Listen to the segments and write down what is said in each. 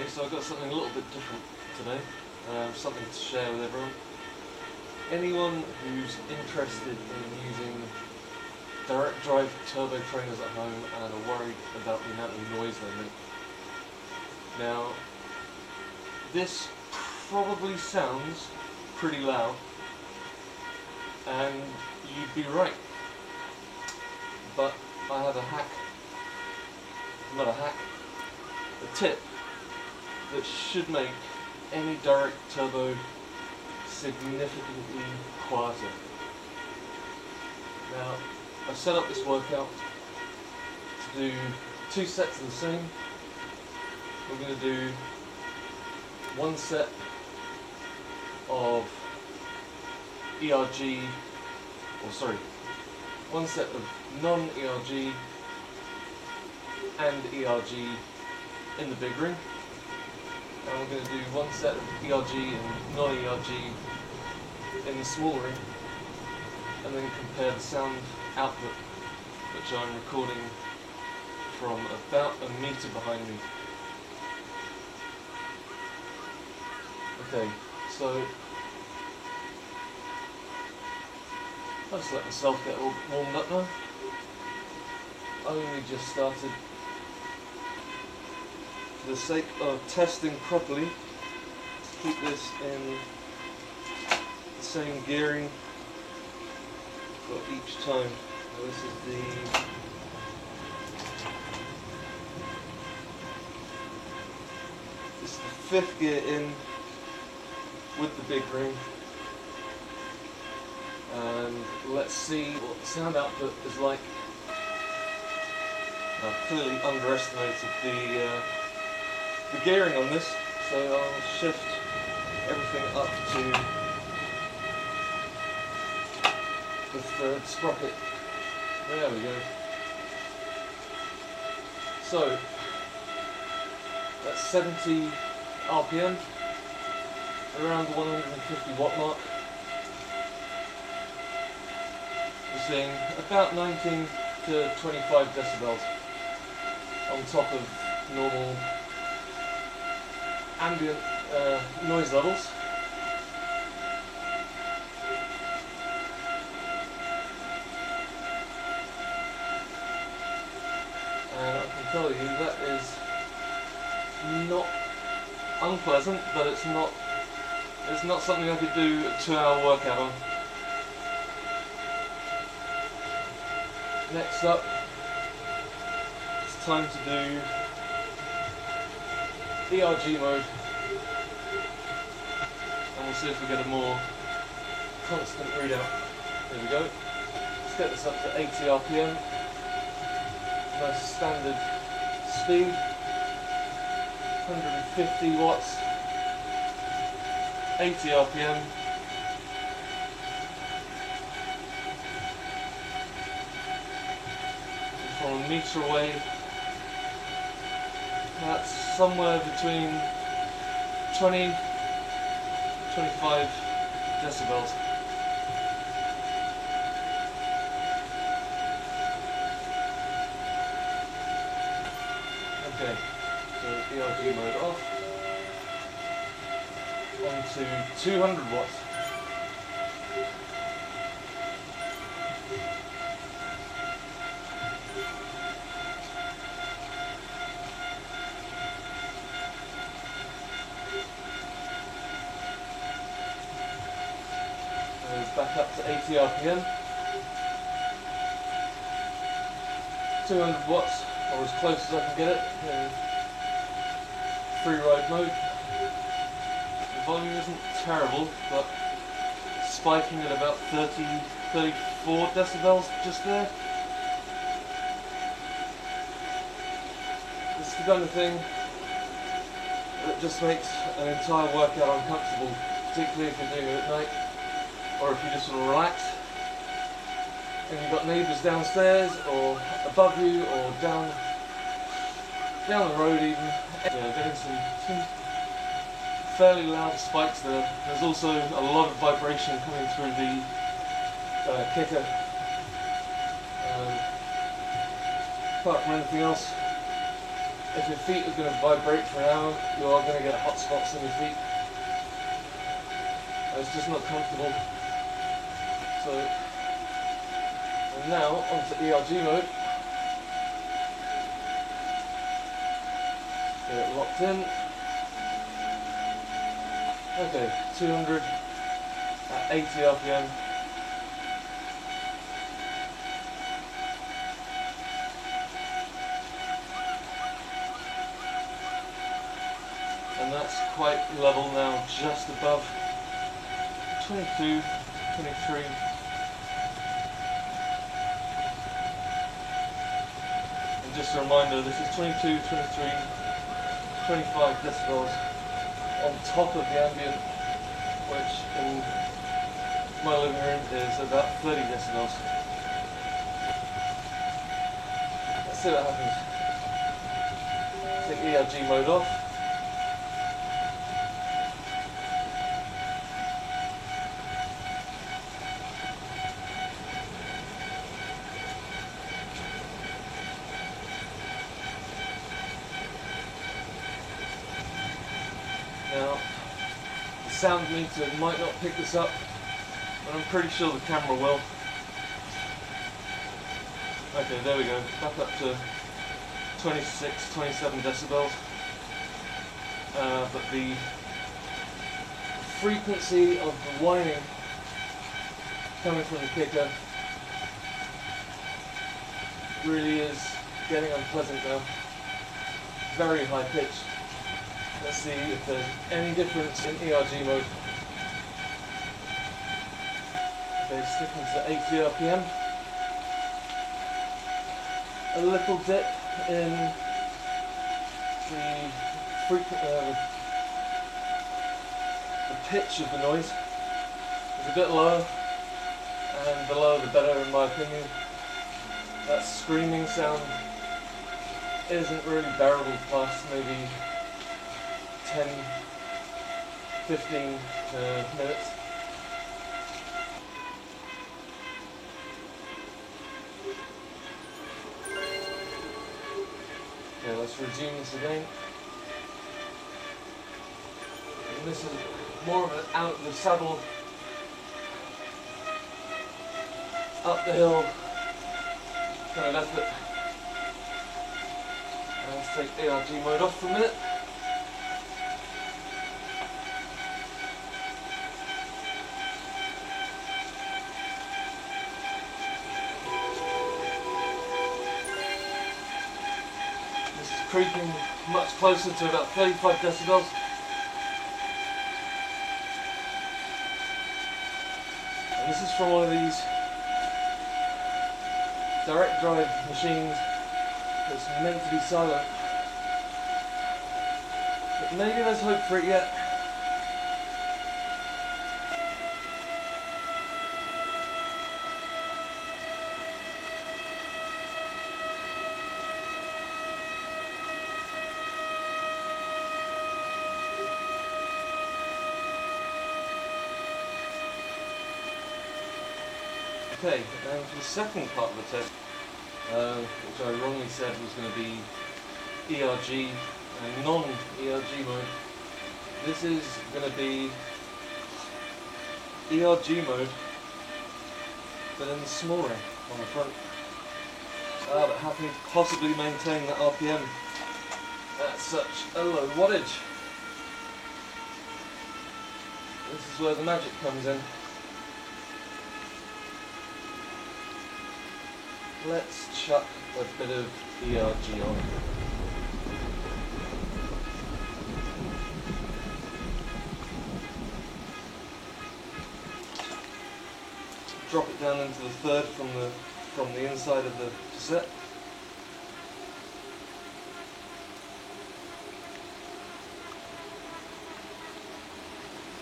Okay, so I've got something a little bit different today, something to share with everyone. Anyone who's interested in using direct drive turbo trainers at home and are worried about the amount of noise they make. Now, this probably sounds pretty loud, and you'd be right, but I have a hack, not a hack, a tip that should make any direct turbo significantly quieter. Now, I've set up this workout to do 2 sets of the same. We're going to do 1 set of ERG, one set of non-ERG and ERG in the big ring. And we're going to do 1 set of ERG and non-ERG in the small ring, and then compare the sound output, which I'm recording from about a metre behind me. Okay, so I'll just let myself get all warmed up now. I only just started. For the sake of testing properly, to keep this in the same gearing for each time. Now this is the 5th gear in with the big ring, and let's see what the sound output is like. I've clearly underestimated the gearing on this, so I'll shift everything up to the 3rd sprocket. There we go. So that's 70 RPM, around the 150 watt mark. We're seeing about 19 to 25 decibels on top of normal ambient noise levels. And I can tell you that is not unpleasant, but it's not something I could do a 2-hour workout on. Next up, it's time to do ERG mode, and we'll see if we get a more constant readout. There we go. Let's get this up to 80 RPM. Nice standard speed. 150 watts. 80 RPM. And from a metre away, that's somewhere between 20 25 decibels. Okay, so ERG mode off. On to 200 watts. Back up to 80 RPM. 200 watts, or as close as I can get it in free ride mode. The volume isn't terrible, but spiking at about 34 decibels just there. It's the kind of thing that just makes an entire workout uncomfortable, particularly if you're doing it at night, or if you just want to relax and you've got neighbours downstairs or above you or down the road even. Yeah, getting some fairly loud spikes there. There's also a lot of vibration coming through the kicker. Apart from anything else, if your feet are going to vibrate for an hour, you are going to get hot spots in your feet. It's just not comfortable. So, and now onto ERG mode. Get it locked in. Okay, 200 at 80 RPM. And that's quite level now, just above 22, 23. And just a reminder, this is 22, 23, 25 decibels on top of the ambient, which in my living room is about 30 decibels. Let's see what happens. Take ERG mode off. Now, the sound meter might not pick this up, but I'm pretty sure the camera will. Okay, there we go, back up to 26, 27 decibels. But the frequency of the whining coming from the kicker really is getting unpleasant now. Very high pitched. Let's see if there's any difference in ERG mode. Okay, sticking to 80 RPM. A little dip in the pitch of the noise. It's a bit lower, and the lower the better in my opinion. That screaming sound isn't really bearable past maybe 10, 15 minutes. Okay, let's resume this again. And this is more of an out of the saddle, up the hill kind of effort. And let's take ARG mode off for a minute. Creeping much closer to about 35 decibels. And this is from one of these direct drive machines that's meant to be silent. But maybe there's hope for it yet. Okay, and for the second part of the test, which I wrongly said was going to be ERG and non-ERG mode, this is going to be ERG mode, but in the small ring on the front. But happy to possibly maintain that RPM at such a low wattage. This is where the magic comes in. Let's chuck a bit of ERG on. Drop it down into the third from the inside of the cassette.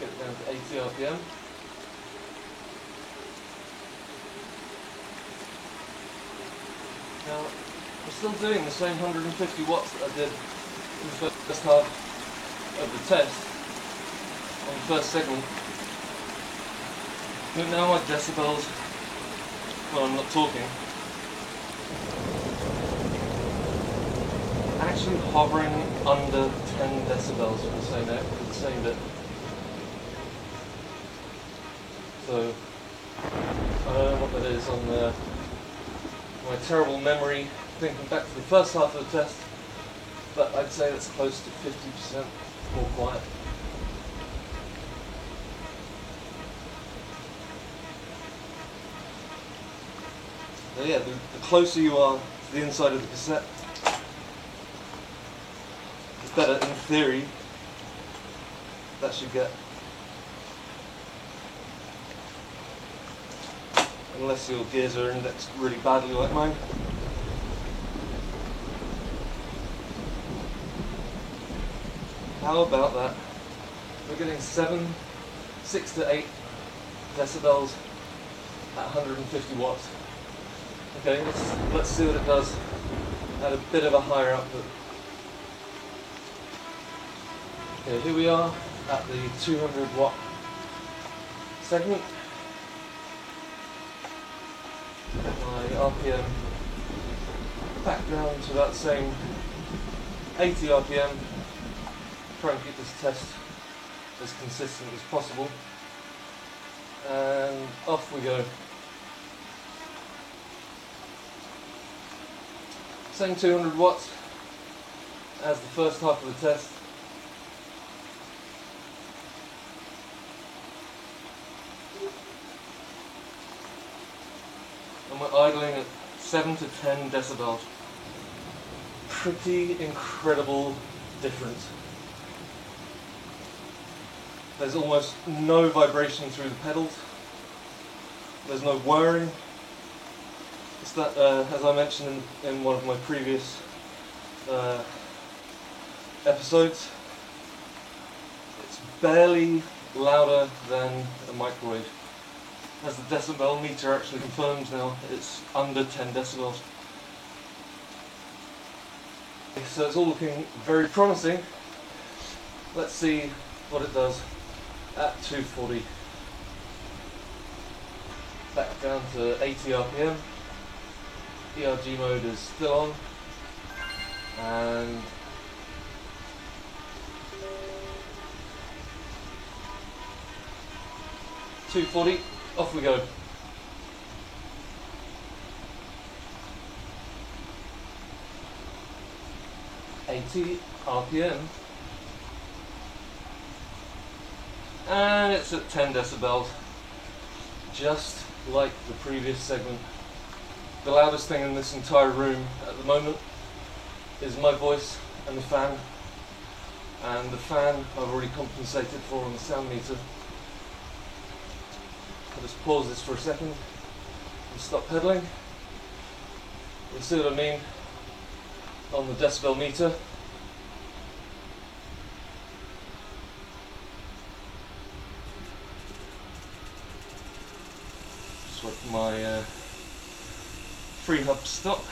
Get it down to 80 RPM. Now, I'm still doing the same 150 watts that I did in the first half of the test, on the first segment. But now my decibels, when I'm not talking, actually hovering under 10 decibels for the same bit. So I don't know what that is on my terrible memory thinking back to the first half of the test, but I'd say that's close to 50% more quiet. So yeah, the closer you are to the inside of the cassette, the better, in theory, that should get. Unless your gears are indexed really badly like mine. How about that? We're getting 6 to 8 decibels at 150 watts. Okay, let's see what it does at a bit of a higher output. Okay, here we are at the 200 watt segment. My RPM back down to that same 80 RPM. Try and keep this test as consistent as possible. And off we go. Same 200 watts as the first half of the test. And we're idling at 7 to 10 decibels. Pretty incredible difference. There's almost no vibration through the pedals. There's no whirring. It's that, as I mentioned in one of my previous episodes, it's barely louder than a microwave. As the decibel meter actually confirms now, it's under 10 decibels. So it's all looking very promising. Let's see what it does at 240. Back down to 80 RPM. ERG mode is still on. And .240, off we go. .80 RPM. And it's at 10 decibels, just like the previous segment. The loudest thing in this entire room at the moment is my voice and the fan. And the fan I've already compensated for on the sound meter. I'll just pause this for a second and stop pedaling. You'll see what I mean on the decibel meter. Just wait for my free hub to stop.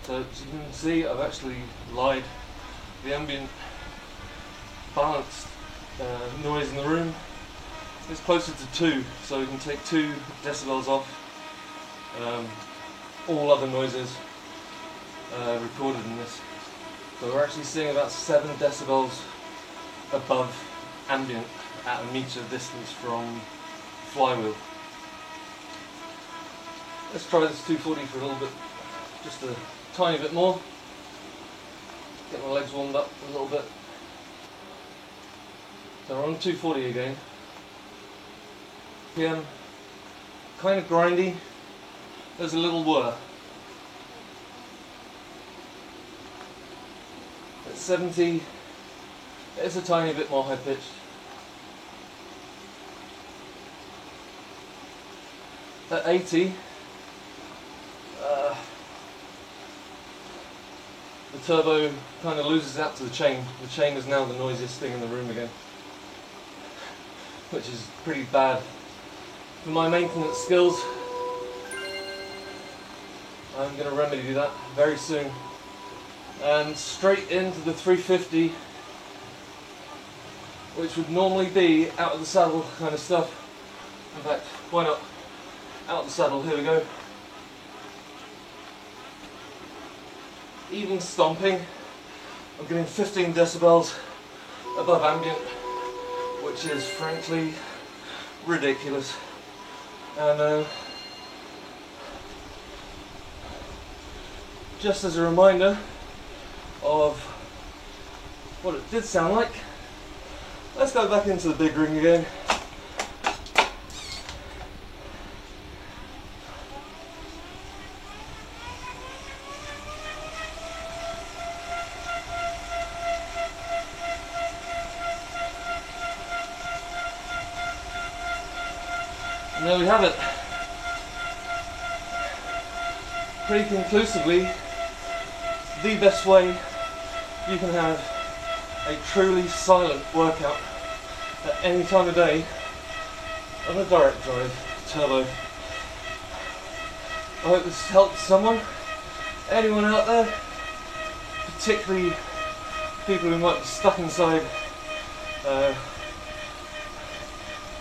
So as you can see, I've actually lied. The ambient balanced noise in the room is closer to 2, so we can take 2 decibels off all other noises recorded in this. So we're actually seeing about 7 decibels above ambient at a meter distance from flywheel. Let's try this 240 for a little bit, just a tiny bit more. Get my legs warmed up a little bit. So we're on 240 again. PM, kind of grindy. There's a little whir. At 70, it's a tiny bit more high pitched. At 80, the turbo kind of loses out to the chain. The chain is now the noisiest thing in the room again, which is pretty bad. For my maintenance skills, I'm going to remedy that very soon. And straight into the 350, which would normally be out of the saddle kind of stuff. In fact, why not? Out of the saddle, here we go. Even stomping, I'm getting 15 decibels above ambient, which is frankly ridiculous. And just as a reminder of what it did sound like, let's go back into the big ring again. And there we have it. Pretty conclusively, the best way you can have a truly silent workout at any time of day on a direct drive turbo. I hope this helps someone, anyone out there, particularly people who might be stuck inside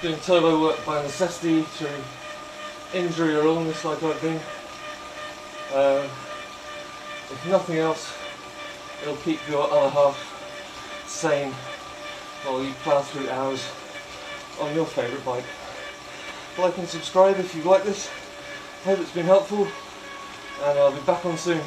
doing turbo work by necessity through injury or illness like I've been. If nothing else, it'll keep your other half sane while you plough through hours on your favourite bike. Like and subscribe if you like this. Hope it's been helpful, and I'll be back on soon.